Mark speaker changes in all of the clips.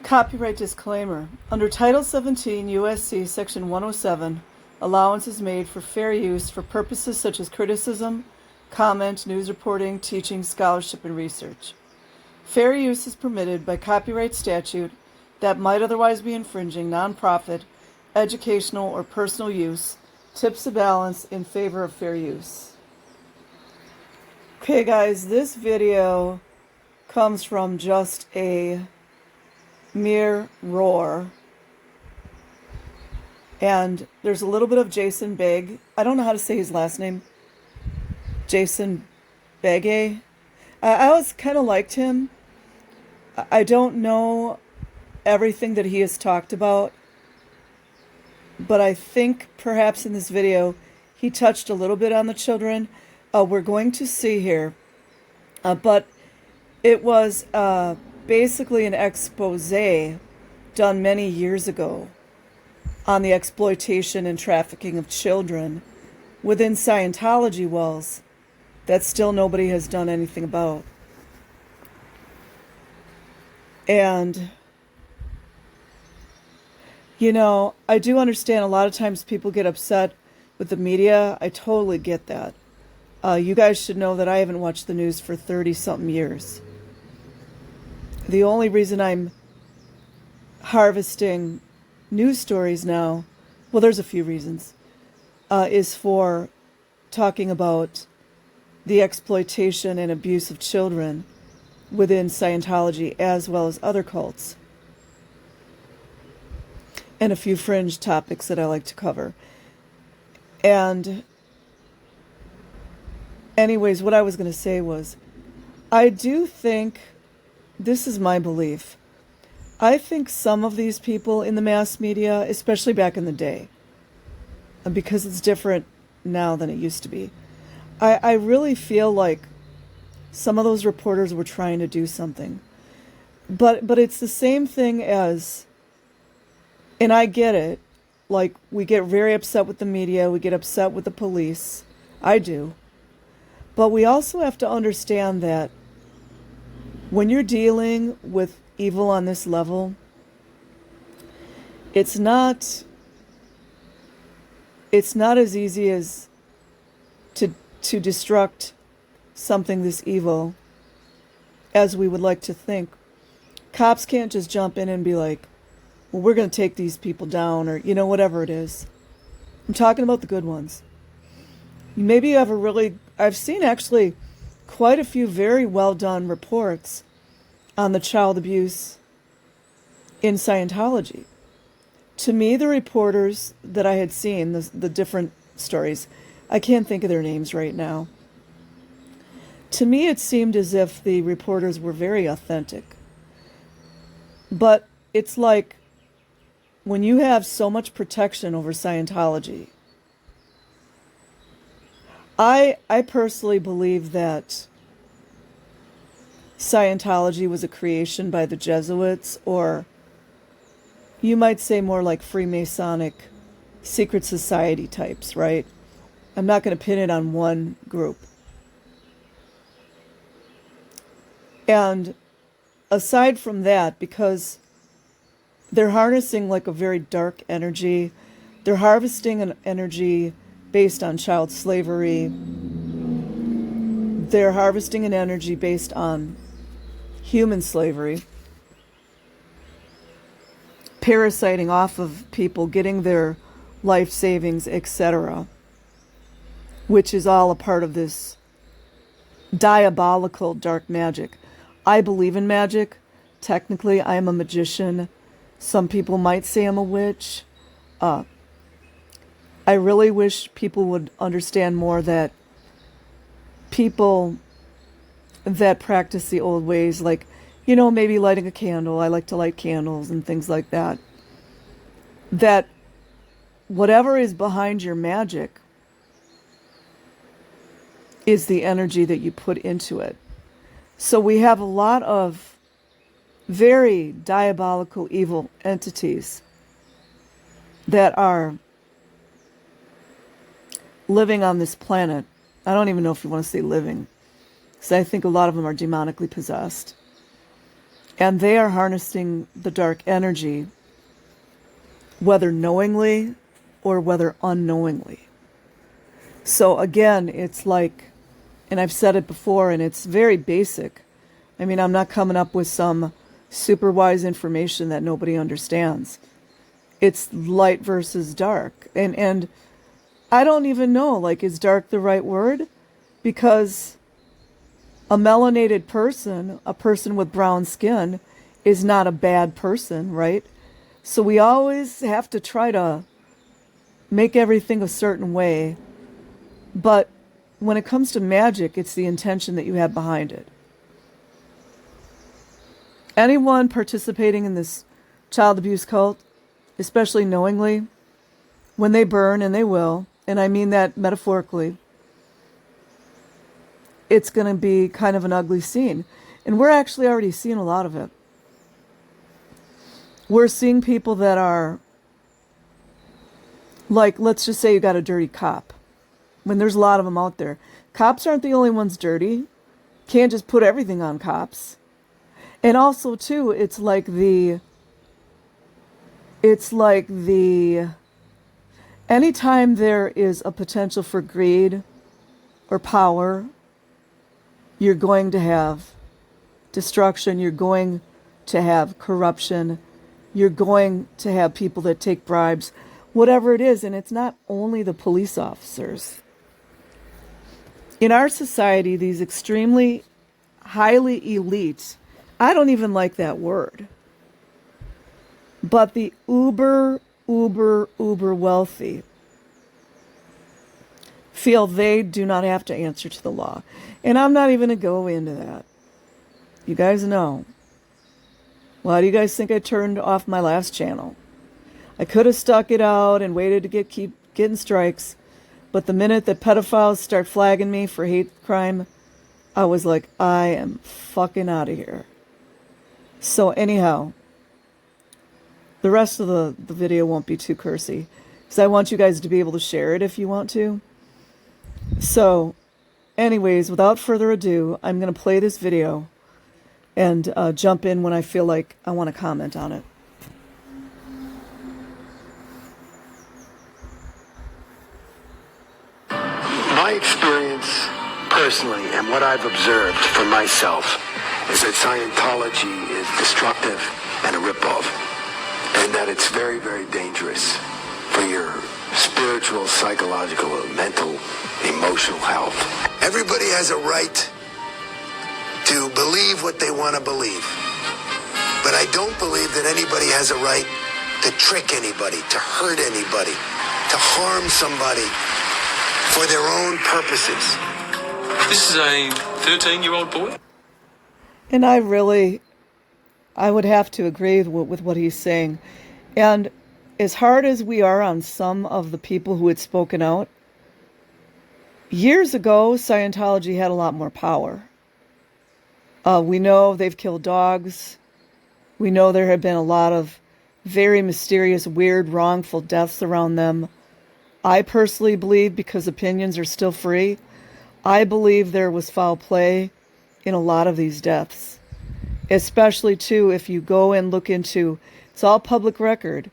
Speaker 1: Copyright disclaimer. Under Title 17 U.S.C. Section 107, allowance is made for fair use for purposes such as criticism, comment, news reporting, teaching, scholarship, and research. Fair use is permitted by copyright statute that might otherwise be infringing nonprofit, educational, or personal use, tips the balance in favor of fair use. Okay, guys, this video comes from just a mere roar, and there's a little bit of Jason Begg. I don't know how to say his last name. Jason Begge. I always kind of liked him. I don't know everything that he has talked about, but I think perhaps in this video he touched a little bit on the children. We're going to see here, but it was basically an expose done many years ago on the exploitation and trafficking of children within Scientology walls that still nobody has done anything about. And, you know, I do understand a lot of times people get upset with the media. I totally get that. You guys should know that I haven't watched the news for 30-something years. The only reason I'm harvesting news stories now, well, there's a few reasons, is for talking about the exploitation and abuse of children within Scientology as well as other cults, and a few fringe topics that I like to cover. And anyways, what I was going to say was, I do think, this is my belief, I think some of these people in the mass media, especially back in the day, because it's different now than it used to be, I really feel like some of those reporters were trying to do something. But it's the same thing as, and I get it, like we get very upset with the media, we get upset with the police. I do. But we also have to understand that when you're dealing with evil on this level, it's not as easy as to destruct something this evil as we would like to think. Cops can't just jump in and be like, well, we're going to take these people down, or, you know, whatever it is. I'm talking about the good ones. Maybe you have I've seen actually quite a few very well done reports on the child abuse in Scientology. To me, the reporters that I had seen, the different stories, I can't think of their names right now. To me, it seemed as if the reporters were very authentic. But it's like when you have so much protection over Scientology, I personally believe that Scientology was a creation by the Jesuits, or you might say more like Freemasonic secret society types, right? I'm not going to pin it on one group. And aside from that, because they're harnessing like a very dark energy, they're harvesting an energy based on child slavery. They're harvesting an energy based on human slavery, parasiting off of people, getting their life savings, etc., which is all a part of this diabolical dark magic. I believe in magic. Technically, I am a magician. Some people might say I'm a witch. I really wish people would understand more that people that practice the old ways, like, you know, maybe lighting a candle, I like to light candles and things like that, that whatever is behind your magic is the energy that you put into it. So we have a lot of very diabolical, evil entities that are living on this planet. I don't even know if you want to say living, because I think a lot of them are demonically possessed. And they are harnessing the dark energy, whether knowingly or whether unknowingly. So again, it's like, and I've said it before, and it's very basic. I mean, I'm not coming up with some super wise information that nobody understands. It's light versus dark. And I don't even know, like, is dark the right word? Because a melanated person, a person with brown skin, is not a bad person, right? So we always have to try to make everything a certain way. But when it comes to magic, it's the intention that you have behind it. Anyone participating in this child abuse cult, especially knowingly, when they burn, and they will, and I mean that metaphorically, it's going to be kind of an ugly scene. And we're actually already seeing a lot of it. We're seeing people that are, like, let's just say you got a dirty cop. When there's a lot of them out there. Cops aren't the only ones dirty. Can't just put everything on cops. And also, too, it's like anytime there is a potential for greed or power, you're going to have destruction, you're going to have corruption, you're going to have people that take bribes, whatever it is. And it's not only the police officers. In our society, these extremely highly elite, I don't even like that word, but the uber wealthy feel they do not have to answer to the law. And I'm not even going to go into that. You guys know. Why do you guys think I turned off my last channel? I could have stuck it out and waited to keep getting strikes, but the minute that pedophiles start flagging me for hate crime, I was like, I am fucking out of here. So anyhow, the rest of the video won't be too cursy, because I want you guys to be able to share it if you want to. So anyways, without further ado, I'm going to play this video and jump in when I feel like I want to comment on it.
Speaker 2: My experience personally and what I've observed for myself is that Scientology is destructive and a ripoff, and that it's very, very dangerous for your spiritual, psychological, mental, emotional health. Everybody has a right to believe what they want to believe, but I don't believe that anybody has a right to trick anybody, to hurt anybody, to harm somebody for their own purposes.
Speaker 3: This is a 13-year-old boy?
Speaker 1: And I would have to agree with what he's saying. And as hard as we are on some of the people who had spoken out, years ago, Scientology had a lot more power. We know they've killed dogs. We know there have been a lot of very mysterious, weird, wrongful deaths around them. I personally believe, because opinions are still free, I believe there was foul play in a lot of these deaths. Especially, too, if you go and look into, it's all public record,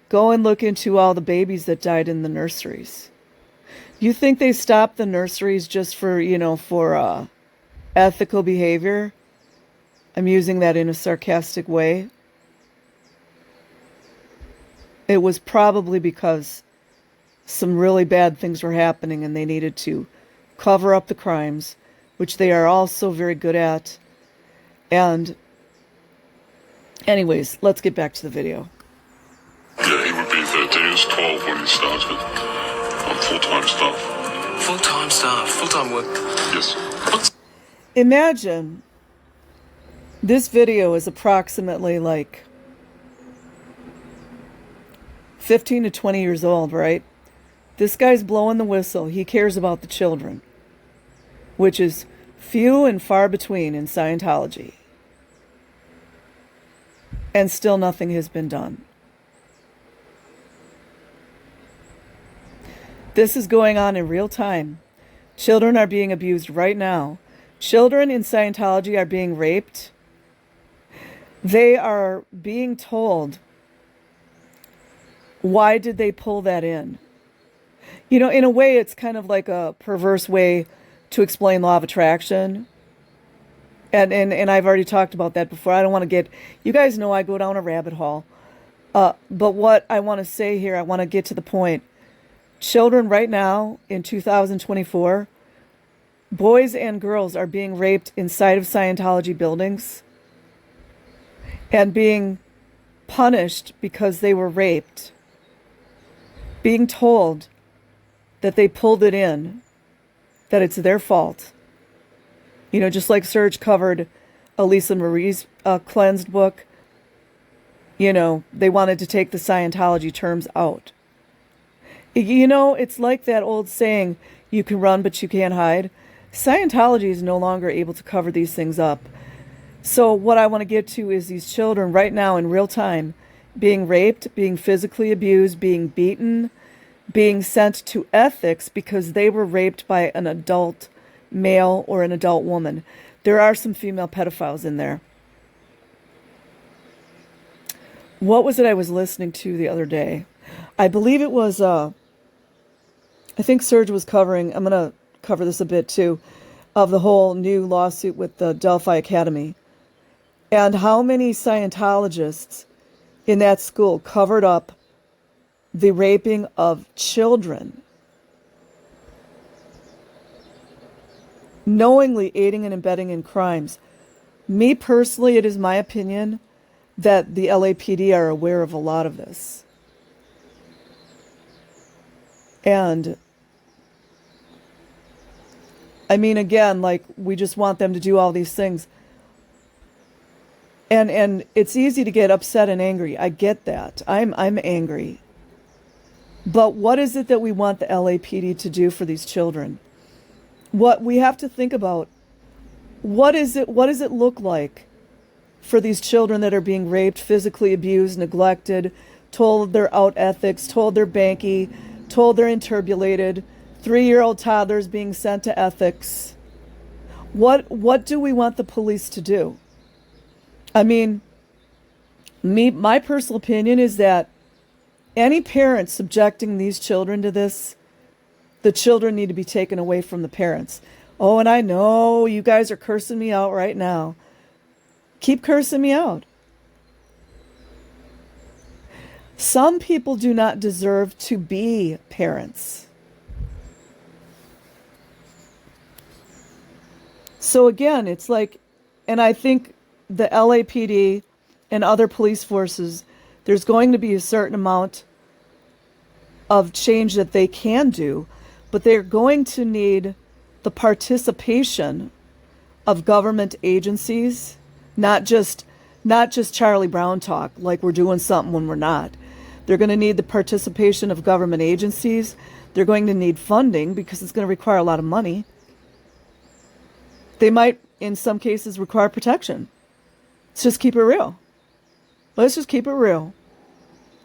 Speaker 1: go and look into all the babies that died in the nurseries. You think they stopped the nurseries just for, for ethical behavior? I'm using that in a sarcastic way. It was probably because some really bad things were happening and they needed to cover up the crimes, which they are also very good at. And anyways, let's get back to the video.
Speaker 4: Yeah, he would be 13. He was 12 when he started on full-time staff.
Speaker 3: Full-time staff, full-time work.
Speaker 4: Yes.
Speaker 1: Imagine this video is approximately like 15 to 20 years old, right? This guy's blowing the whistle. He cares about the children, which is few and far between in Scientology. And still nothing has been done. This is going on in real time. Children are being abused right now. Children in Scientology are being raped. They are being told, why did they pull that in? You know, in a way, it's kind of like a perverse way to explain law of attraction. And I've already talked about that before. I don't want to get, you guys know I go down a rabbit hole. But what I want to say here, I want to get to the point. Children right now in 2024, boys and girls are being raped inside of Scientology buildings and being punished because they were raped, being told that they pulled it in, that it's their fault. You know, just like Serge covered Elisa Marie's cleansed book, you know, they wanted to take the Scientology terms out. You know, it's like that old saying, you can run but you can't hide. Scientology is no longer able to cover these things up. So what I want to get to is these children right now in real time being raped, being physically abused, being beaten, being sent to ethics because they were raped by an adult male or an adult woman. There are some female pedophiles in there. What was it I was listening to the other day? I believe it was, I think Serge was covering, I'm going to cover this a bit too, of the whole new lawsuit with the Delphi Academy. And how many Scientologists in that school covered up the raping of children, knowingly aiding and abetting in crimes. Me personally, it is my opinion that the LAPD are aware of a lot of this. And I mean, again, like, we just want them to do all these things. And it's easy to get upset and angry. I get that. I'm angry. But what is it that we want the LAPD to do for these children? What we have to think about, what does it look like for these children that are being raped, physically abused, neglected, told they're out ethics, told they're banky, told they're interbulated, 3-year-old toddlers being sent to ethics? What do we want the police to do? I mean, my personal opinion is that any parent subjecting these children to this, the children need to be taken away from the parents. Oh, and I know you guys are cursing me out right now. Keep cursing me out. Some people do not deserve to be parents. So again, it's like, and I think the LAPD and other police forces, there's going to be a certain amount of change that they can do, but they're going to need the participation of government agencies, not just Charlie Brown talk, like we're doing something when we're not. They're going to need the participation of government agencies. They're going to need funding because it's going to require a lot of money. They might, in some cases, require protection. Let's just keep it real. Let's just keep it real.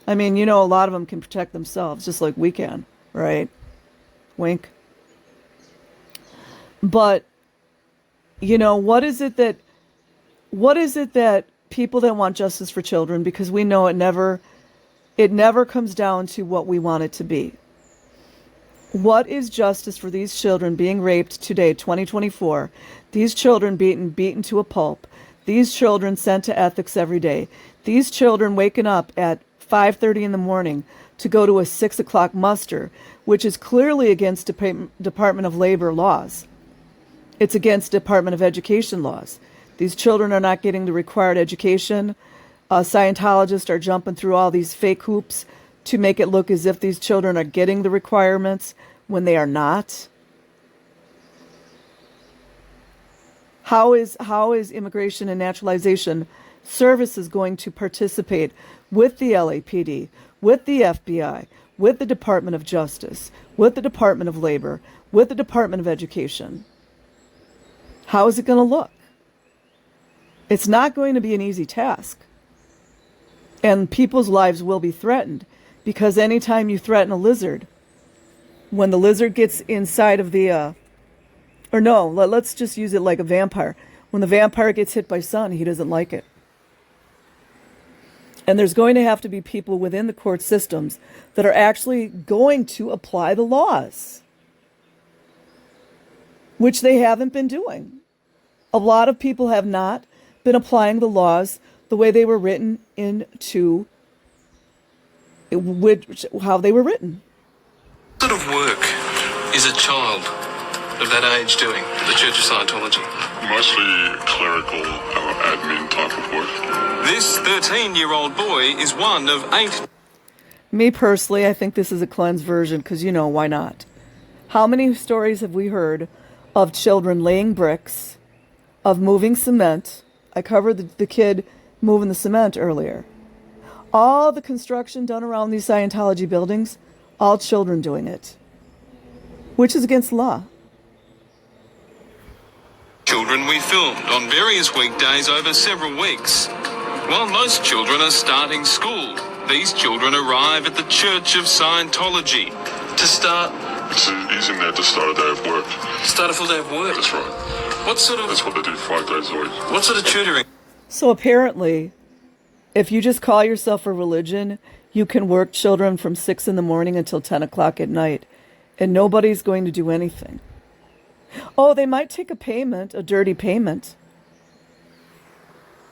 Speaker 1: I mean, you know, a lot of them can protect themselves just like we can, right? Wink. But, you know, what is it that people that want justice for children, because we know it never comes down to what we want it to be. What is justice for these children being raped today, 2024? These children beaten to a pulp. These children sent to ethics every day. These children waking up at 5:30 in the morning to go to a 6 o'clock muster, which is clearly against Department of Labor laws. It's against Department of Education laws. These children are not getting the required education. Scientologists are jumping through all these fake hoops to make it look as if these children are getting the requirements when they are not. How is Immigration and Naturalization Services going to participate with the LAPD, with the FBI, with the Department of Justice, with the Department of Labor, with the Department of Education? How is it going to look? It's not going to be an easy task. And people's lives will be threatened, because anytime you threaten a lizard, when the lizard gets inside of the, let's just use it like a vampire. When the vampire gets hit by sun, he doesn't like it. And there's going to have to be people within the court systems that are actually going to apply the laws, which they haven't been doing. A lot of people have not been applying the laws the way they were written into how they were written.
Speaker 3: What sort of work is a child of that age doing at the Church of Scientology?
Speaker 4: Mostly clerical or admin type of work.
Speaker 3: This 13-year-old boy is one of 8.
Speaker 1: Me personally, I think this is a cleansed version because, why not? How many stories have we heard of children laying bricks, of moving cement? I covered the kid moving the cement earlier. All the construction done around these Scientology buildings, all children doing it, which is against law.
Speaker 3: Children we filmed on various weekdays over several weeks. While most children are starting school, these children arrive at the Church of Scientology to start...
Speaker 4: He's in there to start a day of work.
Speaker 3: Start a full day of work?
Speaker 4: That's right.
Speaker 3: That's
Speaker 4: what they do 5 days a week.
Speaker 3: What sort of tutoring?
Speaker 1: So apparently, if you just call yourself a religion, you can work children from 6 in the morning until 10 o'clock at night, and nobody's going to do anything. Oh, they might take a payment, a dirty payment.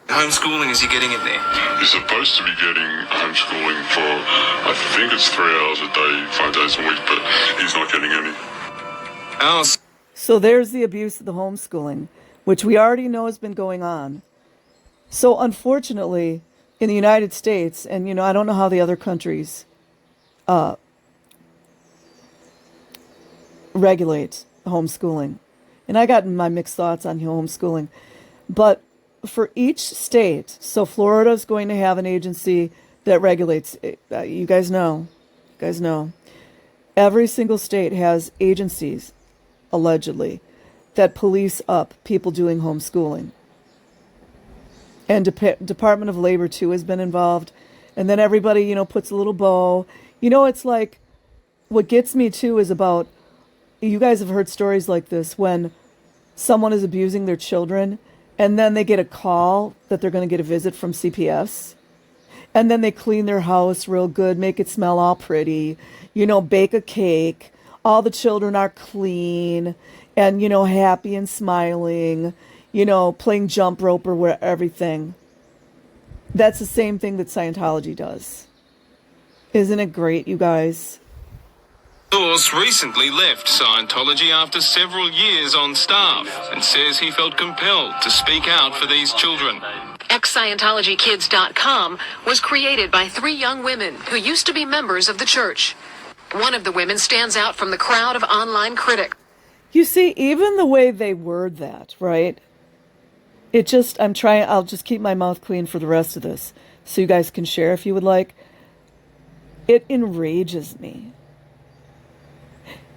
Speaker 3: Homeschooling, is he getting it there?
Speaker 4: He's supposed to be getting homeschooling for, I think it's 3 hours a day, 5 days a week, but he's not getting any.
Speaker 1: So there's the abuse of the homeschooling, which we already know has been going on. So unfortunately, in the United States, and I don't know how the other countries regulate homeschooling. And I got my mixed thoughts on homeschooling. But for each state, so Florida's going to have an agency that regulates, you guys know, every single state has agencies, allegedly, that police up people doing homeschooling. And Department of Labor, too, has been involved. And then everybody, puts a little bow. It's like, what gets me, too, is about, you guys have heard stories like this when someone is abusing their children and then they get a call that they're going to get a visit from CPS. And then they clean their house real good, make it smell all pretty, bake a cake. All the children are clean and, happy and smiling, playing jump rope or everything. That's the same thing that Scientology does. Isn't it great, you guys?
Speaker 3: Source recently left Scientology after several years on staff and says he felt compelled to speak out for these children.
Speaker 5: Ex-ScientologyKids.com was created by 3 young women who used to be members of the church. One of the women stands out from the crowd of online critics.
Speaker 1: You see, even the way they word that, right? I'll just keep my mouth clean for the rest of this so you guys can share if you would like. It enrages me.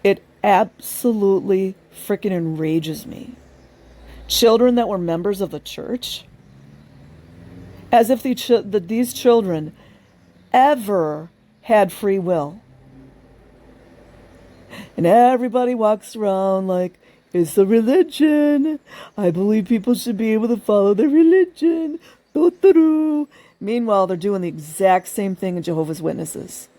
Speaker 1: It absolutely freaking enrages me. Children that were members of the church, as if these children ever had free will. And everybody walks around like, it's a religion. I believe people should be able to follow their religion. Meanwhile, they're doing the exact same thing in Jehovah's Witnesses.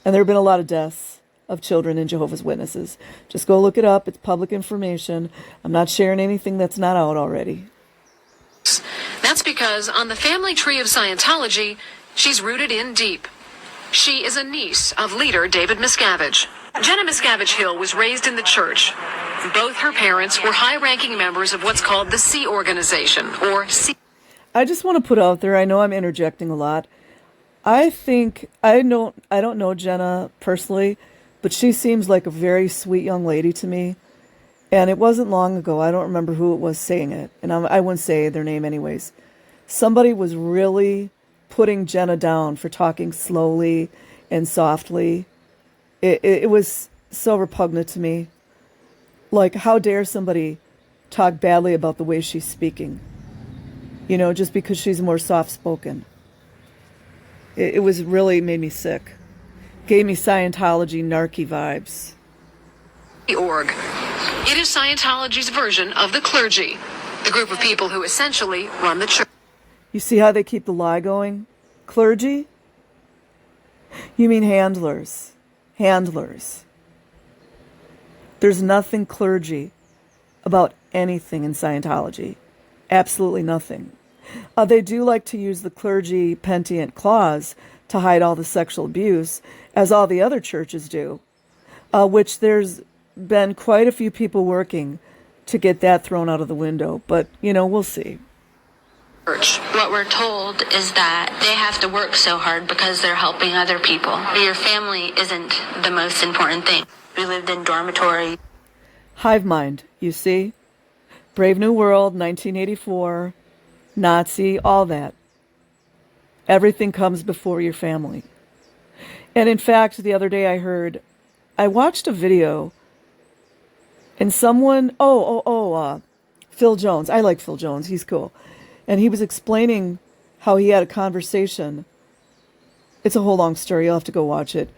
Speaker 1: And there have been a lot of deaths of children in Jehovah's Witnesses. Just go look it up. It's public information. I'm not sharing anything that's not out already.
Speaker 5: That's because on the family tree of Scientology, she's rooted in deep. She is a niece of leader David Miscavige. Jenna Miscavige Hill was raised in the church. Both her parents were high-ranking members of what's called the C Organization, or C.
Speaker 1: I just want to put out there, I know I'm interjecting a lot. I don't know Jenna personally, but she seems like a very sweet young lady to me. And it wasn't long ago, I don't remember who it was saying it, and I wouldn't say their name anyways. Somebody was really putting Jenna down for talking slowly and softly. It was so repugnant to me. Like, how dare somebody talk badly about the way she's speaking? Just because she's more soft-spoken. It was really made me sick. Gave me Scientology narky vibes.
Speaker 5: Org. It is Scientology's version of the clergy, the group of people who essentially run the church.
Speaker 1: You see how they keep the lie going? Clergy? You mean handlers. Handlers. There's nothing clergy about anything in Scientology. Absolutely nothing. They do like to use the clergy penitentiary clause to hide all the sexual abuse, as all the other churches do, which there's been quite a few people working to get that thrown out of the window. But, we'll see.
Speaker 6: What we're told is that they have to work so hard because they're helping other people. Your family isn't the most important thing. We lived in dormitory.
Speaker 1: Hive mind, you see? Brave New World, 1984, Nazi, all that. Everything comes before your family. And in fact, the other day I watched a video, and someone, Phil Jones. I like Phil Jones. He's cool. And he was explaining how he had a conversation. It's a whole long story. You'll have to go watch it.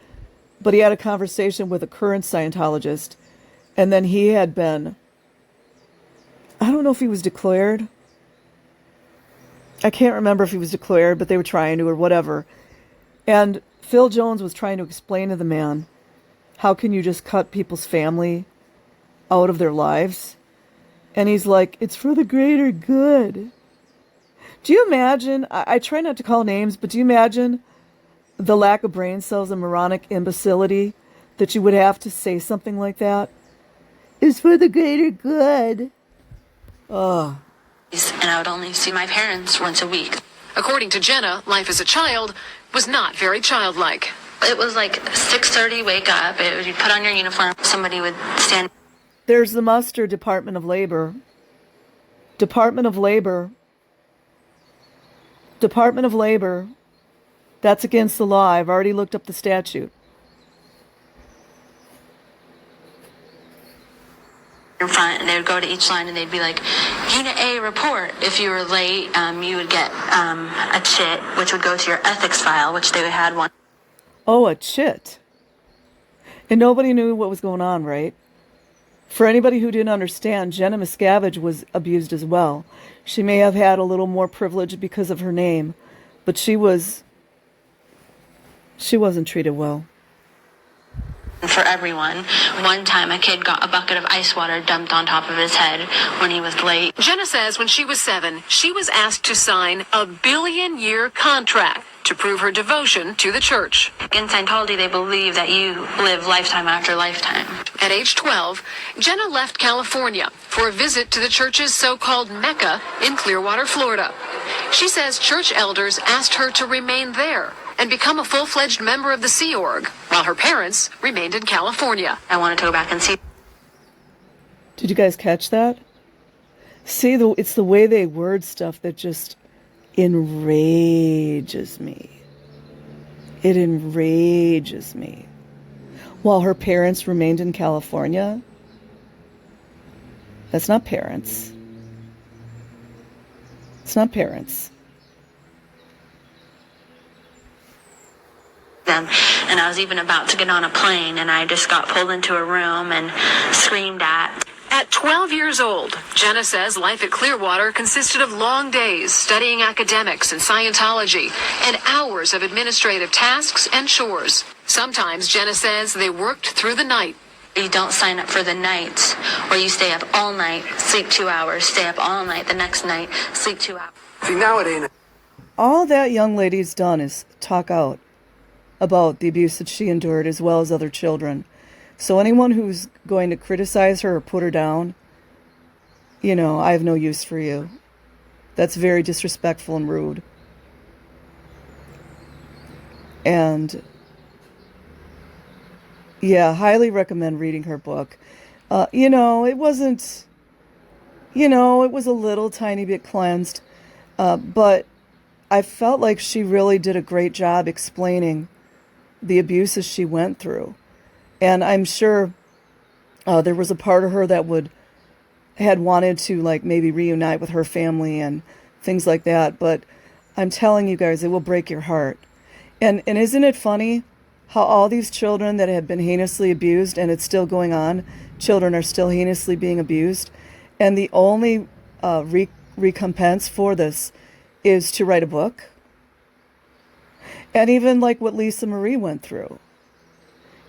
Speaker 1: But he had a conversation with a current Scientologist. And then he had been, I don't know if he was declared. I can't remember if he was declared, but they were trying to or whatever. And Phil Jones was trying to explain to the man, how can you just cut people's family out of their lives? And he's like, it's for the greater good. Do you imagine, I try not to call names, but do you imagine the lack of brain cells and moronic imbecility that you would have to say something like that? It's for the greater good. Oh.
Speaker 6: And I would only see my parents once a week.
Speaker 5: According to Jenna, life as a child was not very childlike.
Speaker 6: It was like 6:30, wake up, you'd put on your uniform, somebody would stand.
Speaker 1: There's the muster, Department of Labor. Department of Labor. Department of Labor. That's against the law. I've already looked up the statute.
Speaker 6: In front, and they would go to each line and they'd be like, Unit A, report. If you were late, you would get a chit, which would go to your ethics file, which they had one.
Speaker 1: Oh, a chit. And nobody knew what was going on, right? For anybody who didn't understand, Jenna Miscavige was abused as well. She may have had a little more privilege because of her name, but she wasn't treated well.
Speaker 6: For everyone. One time a kid got a bucket of ice water dumped on top of his head when he was late.
Speaker 5: Jenna says when she was 7, she was asked to sign a 1 billion-year contract to prove her devotion to the church.
Speaker 6: In Scientology, they believe that you live lifetime after lifetime.
Speaker 5: At age 12, Jenna left California for a visit to the church's so-called Mecca in Clearwater, Florida. She says church elders asked her to remain there and become a full-fledged member of the Sea Org, while her parents remained in California.
Speaker 6: I wanted to go back and see.
Speaker 1: Did you guys catch that? See, it's the way they word stuff that just enrages me. It enrages me. While her parents remained in California? That's not parents. It's not parents.
Speaker 6: Them, and I was even about to get on a plane, and I just got pulled into a room and screamed at.
Speaker 5: At 12 years old, Jenna says life at Clearwater consisted of long days studying academics and Scientology and hours of administrative tasks and chores. Sometimes, Jenna says, they worked through the night.
Speaker 6: You don't sign up for the nights, or you stay up all night, sleep 2 hours, stay up all night, the next night, sleep 2 hours.
Speaker 2: See, now it ain't.
Speaker 1: All that young lady's done is talk out about the abuse that she endured as well as other children. So anyone who's going to criticize her or put her down, I have no use for you. That's very disrespectful and rude. And yeah, highly recommend reading her book. It wasn't, it was a little tiny bit cleansed, but I felt like she really did a great job explaining the abuses she went through. And I'm sure there was a part of her that had wanted to maybe reunite with her family and things like that. But I'm telling you guys, it will break your heart. And isn't it funny how all these children that have been heinously abused, and it's still going on, children are still heinously being abused, and the only recompense for this is to write a book? And even like what Lisa Marie went through.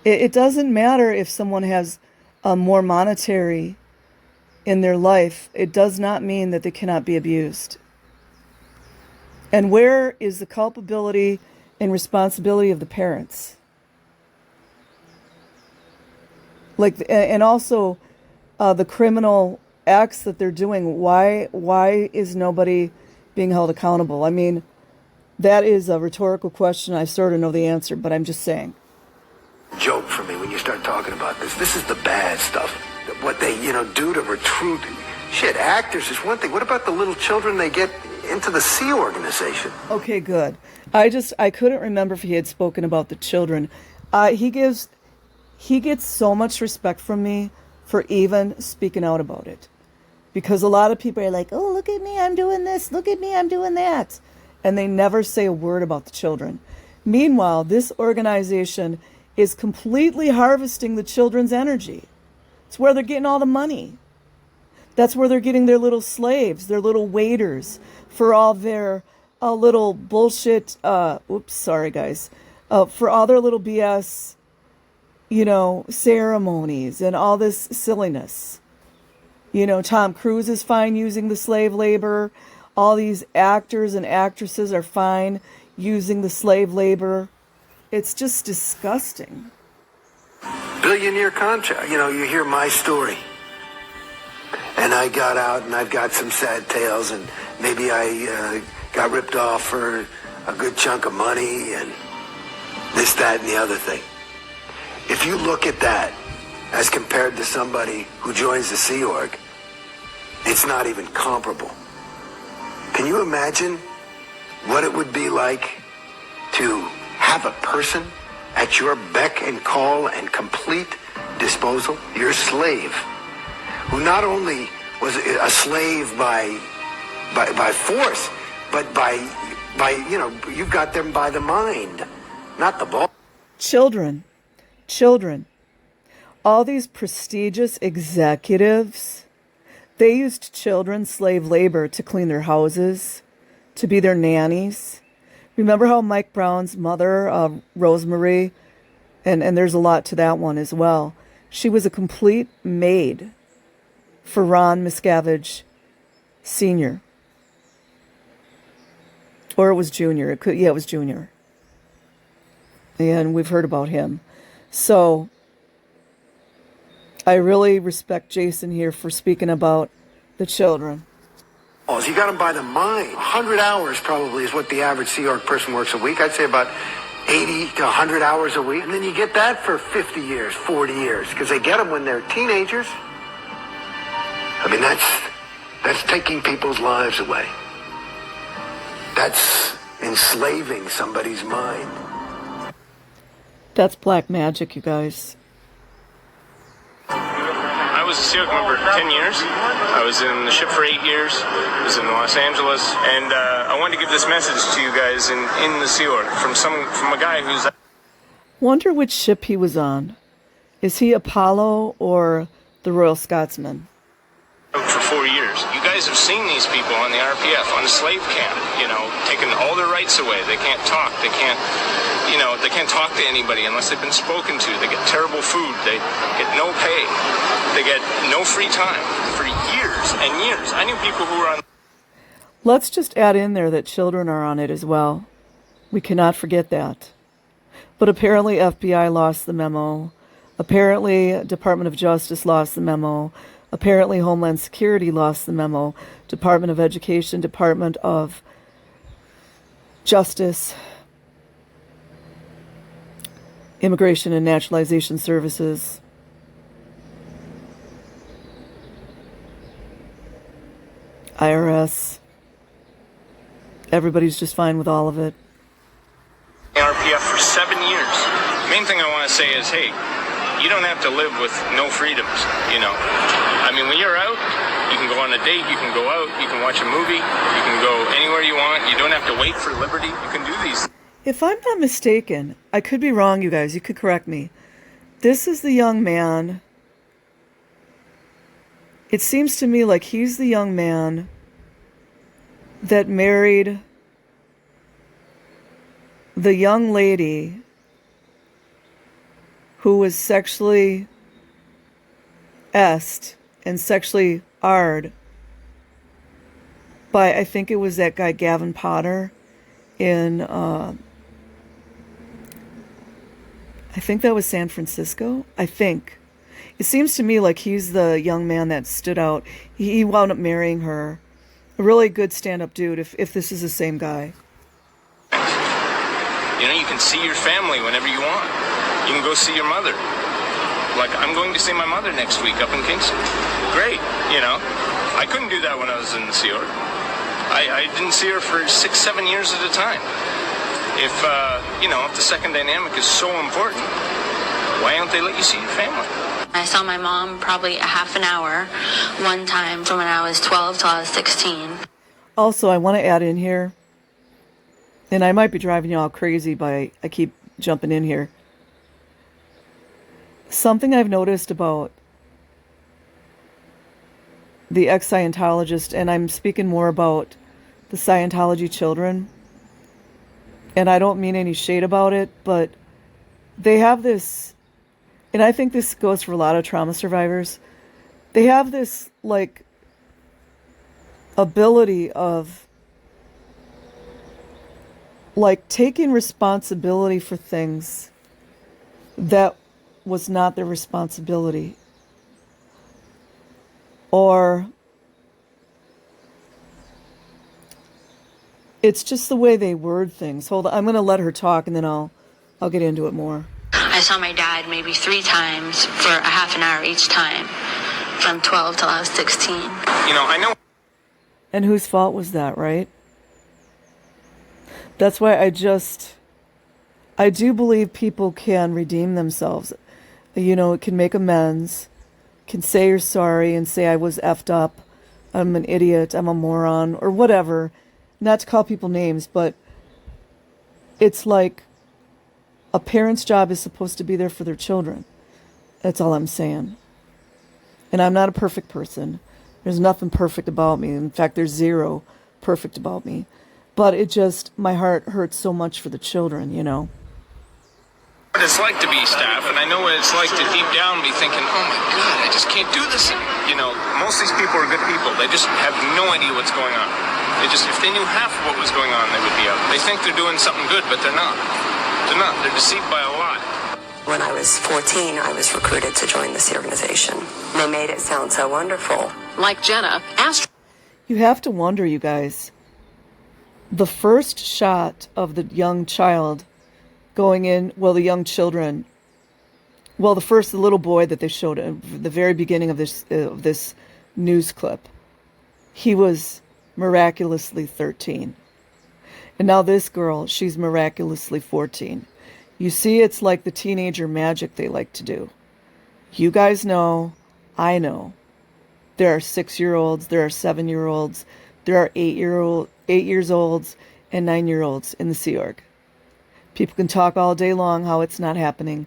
Speaker 1: It doesn't matter if someone has more monetary in their life. It does not mean that they cannot be abused. And where is the culpability and responsibility of the parents? Like, and also the criminal acts that they're doing. Why is nobody being held accountable? I mean, that is a rhetorical question. I sort of know the answer, but I'm just saying.
Speaker 2: Joke for me when you start talking about this. This is the bad stuff. What they, do to recruit. Shit, actors is one thing. What about the little children they get into the Sea Organization?
Speaker 1: Okay, good. I couldn't remember if he had spoken about the children. He gets so much respect from me for even speaking out about it. Because a lot of people are like, oh, look at me, I'm doing this. Look at me, I'm doing that. And they never say a word about the children. Meanwhile, this organization is completely harvesting the children's energy. It's where they're getting all the money. That's where they're getting their little slaves, their little waiters for all their little bullshit, sorry guys, for all their little BS, ceremonies and all this silliness. Tom Cruise is fine using the slave labor. All these actors and actresses are fine using the slave labor. It's just disgusting.
Speaker 2: Billionaire contract. You hear my story. And I got out and I've got some sad tales and maybe I got ripped off for a good chunk of money and this, that, and the other thing. If you look at that as compared to somebody who joins the Sea Org, it's not even comparable. Can you imagine what it would be like to have a person at your beck and call and complete disposal? Your slave, who not only was a slave by force, but by you've got them by the mind, not the ball.
Speaker 1: Children. All these prestigious executives, they used children, slave labor, to clean their houses, to be their nannies. Remember how Mike Brown's mother, Rosemary, and there's a lot to that one as well. She was a complete maid for Ron Miscavige Sr. Or it was Junior. It was Junior. And we've heard about him. So I really respect Jason here for speaking about the children.
Speaker 2: You got them by the mind. 100 hours probably is what the average Sea Org person works a week. I'd say about 80 to 100 hours a week. And then you get that for 50 years, 40 years, because they get them when they're teenagers. I mean, that's taking people's lives away. That's enslaving somebody's mind.
Speaker 1: That's black magic, you guys.
Speaker 7: I was a Sea Org member for 10 years. I was in the ship for 8 years. I was in Los Angeles. And I wanted to give this message to you guys in the Sea Org from a guy who's...
Speaker 1: Wonder which ship he was on. Is he Apollo or the Royal Scotsman?
Speaker 7: For 4 years. You guys have seen these people on the RPF, on a slave camp, taking all their rights away. They can't talk. They can't talk to anybody unless they've been spoken to. They get terrible food. They get no pay. They get no free time for years and years. I knew people who were on...
Speaker 1: Let's just add in there that children are on it as well. We cannot forget that. But apparently FBI lost the memo. Apparently Department of Justice lost the memo. Apparently Homeland Security lost the memo. Department of Education, Department of Justice, Immigration and Naturalization Services. IRS. Everybody's just fine with all of it.
Speaker 7: RPF for 7 years. Main thing I want to say is, hey, you don't have to live with no freedoms, I mean, when you're out, you can go on a date, you can go out, you can watch a movie, you can go anywhere you want. You don't have to wait for liberty. You can do these.
Speaker 1: If I'm not mistaken, I could be wrong, you guys, you could correct me. This is the young man. It seems to me like he's the young man that married the young lady who was sexually est and sexually r'd by, I think it was that guy Gavin Potter in, I think that was San Francisco. I think. It seems to me like he's the young man that stood out. He wound up marrying her. A really good stand-up dude, if this is the same guy.
Speaker 7: You know, you can see your family whenever you want. You can go see your mother. Like, I'm going to see my mother next week up in Kingston. Great, you know. I couldn't do that when I was in the Sea Org. I didn't see her for 6-7 years at a time. If the second dynamic is so important, why don't they let you see your family?
Speaker 6: I saw my mom probably a half an hour one time from when I was 12 till I was 16.
Speaker 1: Also, I want to add in here, and I might be driving you all crazy by I keep jumping in here. Something I've noticed about the ex-Scientologist, and I'm speaking more about the Scientology children, and I don't mean any shade about it, but they have this, and I think this goes for a lot of trauma survivors, they have this, like, ability of, like, taking responsibility for things that was not their responsibility. Or it's just the way they word things. Hold on, I'm going to let her talk and then I'll get into it more.
Speaker 6: I saw my dad maybe 3 times for a half an hour each time from 12 till I was 16.
Speaker 7: You know, I know.
Speaker 1: And whose fault was that, right? That's why I do believe people can redeem themselves. You know, can make amends, can say you're sorry and say I was effed up, I'm an idiot, I'm a moron, or whatever. Not to call people names, but it's like a parent's job is supposed to be there for their children. That's all I'm saying. And I'm not a perfect person. There's nothing perfect about me. In fact, there's zero perfect about me. But it just, my heart hurts so much for the children, you know.
Speaker 7: What it's like to be staff, and I know what it's like to deep down be thinking, oh my God, I just can't do this. You know, most of these people are good people. They just have no idea what's going on. If they knew half of what was going on, they would be out. They think they're doing something good, but they're not. They're not. They're deceived by a lot.
Speaker 8: When I was 14, I was recruited to join this organization. They made it sound so wonderful.
Speaker 5: Like Jenna,
Speaker 1: you have to wonder, you guys, the first shot of the young child going in, well, the young children, well, the little boy that they showed at the very beginning of this news clip, he was miraculously 13. And now this girl, she's miraculously 14. You see, it's like the teenager magic they like to do. You guys know, I know. There are 6-year-olds, there are 7-year-olds, there are 8 years olds, and 9-year-olds in the Sea Org. People can talk all day long how it's not happening.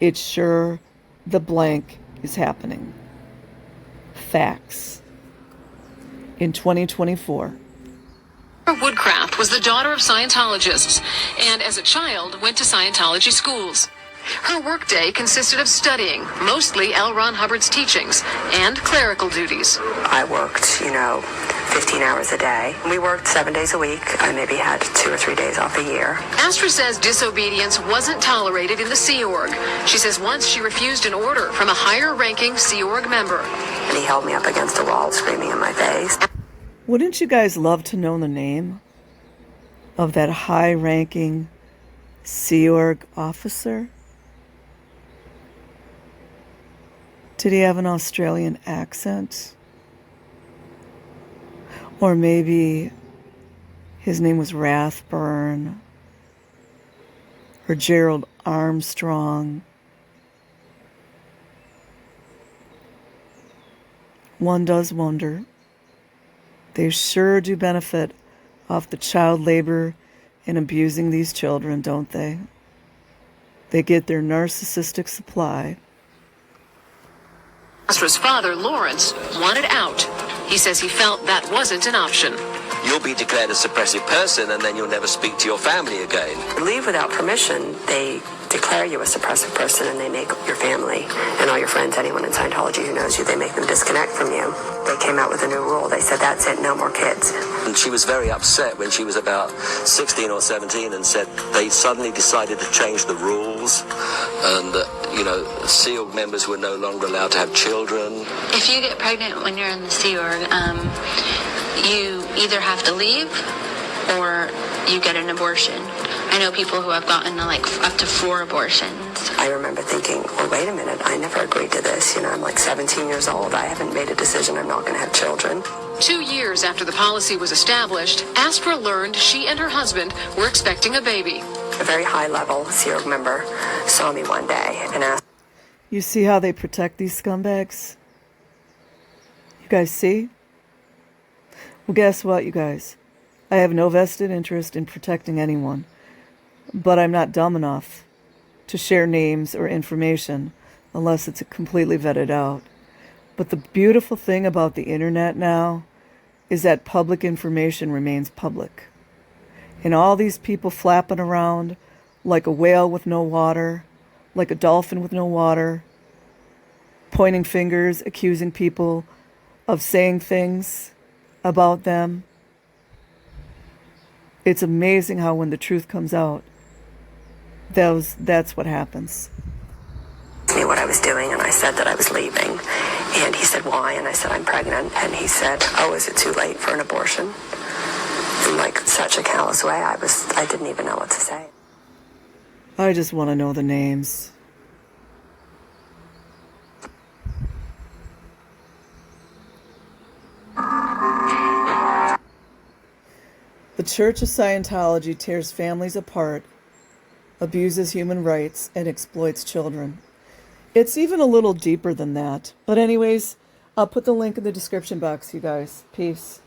Speaker 1: It's sure the blank is happening. Facts. In 2024.
Speaker 5: Woodcraft was the daughter of Scientologists, and as a child went to Scientology schools. Her workday consisted of studying, mostly L. Ron Hubbard's teachings, and clerical duties.
Speaker 8: I worked, 15 hours a day. We worked 7 days a week. I maybe had 2 or 3 days off a year.
Speaker 5: Astra says disobedience wasn't tolerated in the Sea Org. She says once she refused an order from a higher-ranking Sea Org member.
Speaker 8: And he held me up against a wall, screaming in my face.
Speaker 1: Wouldn't you guys love to know the name of that high-ranking Sea Org officer? Did he have an Australian accent? Or maybe his name was Rathburn or Gerald Armstrong. One does wonder. They sure do benefit off the child labor and abusing these children, don't they? They get their narcissistic supply.
Speaker 5: Astra's father, Lawrence, wanted out. He says he felt that wasn't an option.
Speaker 9: you'll be declared a suppressive person and then you'll never speak to your family again.
Speaker 8: Leave without permission, they declare you a suppressive person, and they make your family and all your friends, anyone in Scientology who knows you, they make them disconnect from you. They came out with a new rule. They said, that's it, no more kids.
Speaker 9: And she was very upset when she was about 16 or 17 and said they suddenly decided to change the rules and that, SEAL members were no longer allowed to have children.
Speaker 6: If you get pregnant when you're in the Sea Org, you either have to leave or you get an abortion. I know people who have gotten up to 4 abortions.
Speaker 8: I remember thinking, well, wait a minute, I never agreed to this. I'm like 17 years old. I haven't made a decision. I'm not going to have children.
Speaker 5: 2 years after the policy was established, Aspra learned she and her husband were expecting a baby.
Speaker 8: A very high-level Sea Org member saw me one day and asked...
Speaker 1: You see how they protect these scumbags? You guys see? Well, guess what, you guys? I have no vested interest in protecting anyone, but I'm not dumb enough to share names or information unless it's completely vetted out. But the beautiful thing about the internet now is that public information remains public. And all these people flapping around like a whale with no water, like a dolphin with no water, pointing fingers, accusing people of saying things about them. It's amazing how when the truth comes out, that's what happens.
Speaker 8: Me what I was doing, and I said that I was leaving. And he said, why? And I said, I'm pregnant. And he said, oh, is it too late for an abortion? In like such a callous way, I didn't even know what to say.
Speaker 1: I just want to know the names. The Church of Scientology tears families apart, abuses human rights, and exploits children. It's even a little deeper than that. But anyways, I'll put the link in the description box, you guys. Peace.